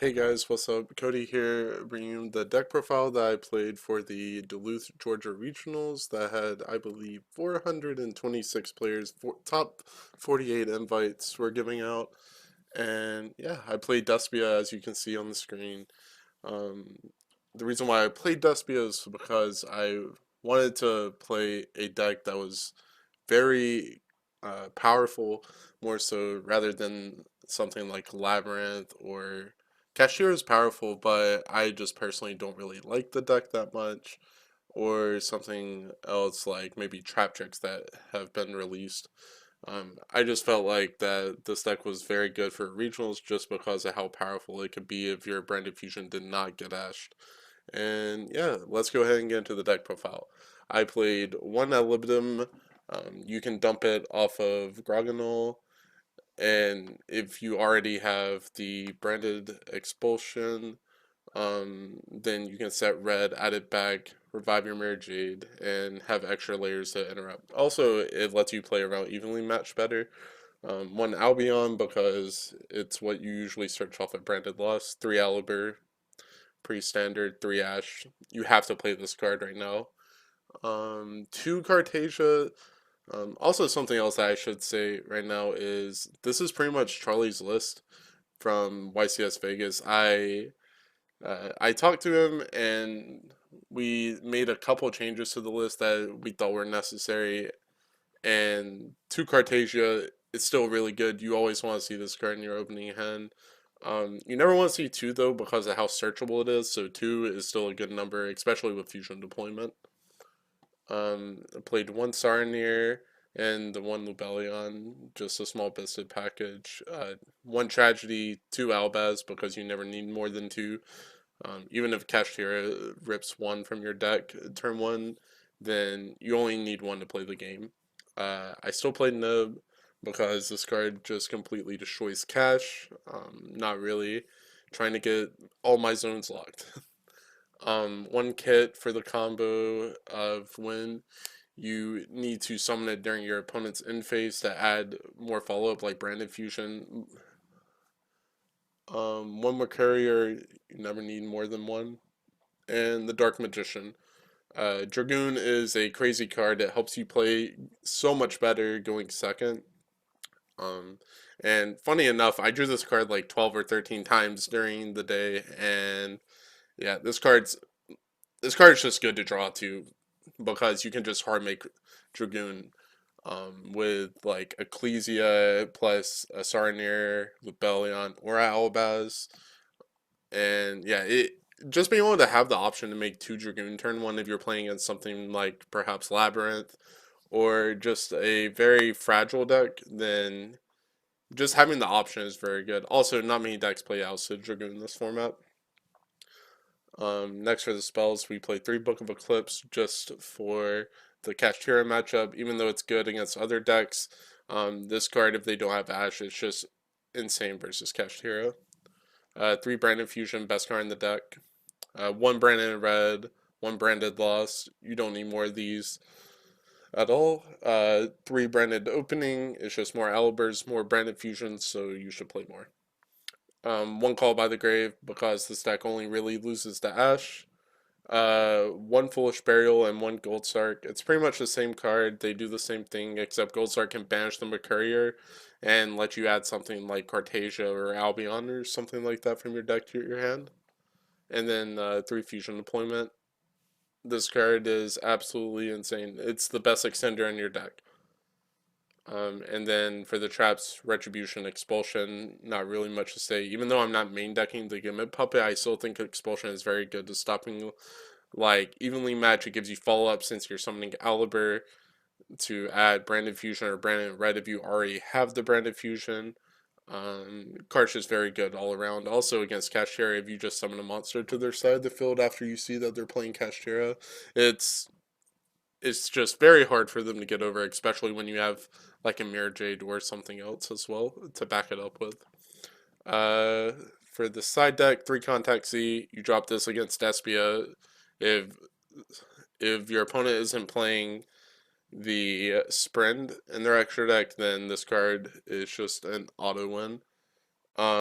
Hey guys, what's up? Cody here, bringing you the deck profile that I played for the Duluth, Georgia Regionals that had, I believe, 426 players, top 48 invites were giving out. And yeah, I played Despia as you can see on the screen. Um, the reason why I played Despia is because I wanted to play a deck that was very powerful, more so rather than something like Labyrinth or Cashier is powerful, but I just personally don't really like the deck that much, or something else like maybe Trap Tricks that have been released. I just felt like that this deck was very good for regionals just because of how powerful it could be if your Branded Fusion did not get ashed. And yeah, let's go ahead and get into the deck profile. I played one ad libitum. You can dump it off of Groganol, and if you already have the branded expulsion, then you can set red, add it back, revive your Mirror Jade, and have extra layers to interrupt. Also, it lets you play around evenly matched better. One Albion because it's what you usually search off at branded loss. Three Aliber, pretty standard. Three Ash. You have to play this card right now. Two Cartasia. Also, something else that I should say right now is this is pretty much Charlie's list from YCS Vegas. I talked to him and we made a couple changes to the list that we thought were necessary. And two Cartasia is still really good. You always want to see this card in your opening hand. You never want to see two though because of how searchable it is. So two is still a good number, especially with fusion deployment. I played one Saronir and the one Lubellion, just a small biscuit package. One Tragedy, two Albaz because you never need more than two. Even if Kashtira rips one from your deck turn one, then you only need one to play the game. I still played Nib because this card just completely destroys cash. Not really. Trying to get all my zones locked. One kit for the combo of when you need to summon it during your opponent's end phase to add more follow up like Branded Fusion. One more courier, you never need more than one. And the Dark Magician. Dragoon is a crazy card that helps you play so much better going second. Um, and funny enough, I drew this card like 12 or 13 times during the day, and yeah, this card's just good to draw to because you can just hard make Dragoon with like Ecclesia plus a Saronir, Lubellion, or Albaz. And yeah, it just being able to have the option to make two Dragoon turn one if you're playing against something like perhaps Labyrinth or just a very fragile deck, then just having the option is very good. Also, not many decks play Ousted Dragoon in this format. Next for the spells, we play 3 Book of Eclipse just for the Kashtira matchup. Even though it's good against other decks, this card, if they don't have Ash, it's just insane versus Kashtira. 3 Branded Fusion, best card in the deck. 1 Branded Red, 1 Branded Lost. You don't need more of these at all. 3 Branded Opening. It's just more Alibers, more Branded Fusions, so you should play more. 1 Call by the Grave because this deck only really loses to Ash. 1 Foolish Burial and 1 Gold Sark. It's pretty much the same card. They do the same thing, except Gold Sark can banish the Mercurier and let you add something like Cartasia or Albion or something like that from your deck to your hand. And then 3 Fusion Deployment. This card is absolutely insane. It's the best extender in your deck. And then for the traps, Retribution, Expulsion, not really much to say. Even though I'm not main decking the Gimmick Puppet, I still think Expulsion is very good to stopping, like, evenly match. It gives you follow-up since you're summoning Aliber to add Branded Fusion or Branded Red if you already have the Branded Fusion. Karch is very good all around. Also against Kashtira, if you just summon a monster to their side of the field after you see that they're playing Kashtira, it's it's just very hard for them to get over, especially when you have like a Mirror Jade or something else as well to back it up with. Uh, for the side deck, 3 Contact Z, you drop this against Despia. If if your opponent isn't playing the Sprint in their extra deck, then this card is just an auto win.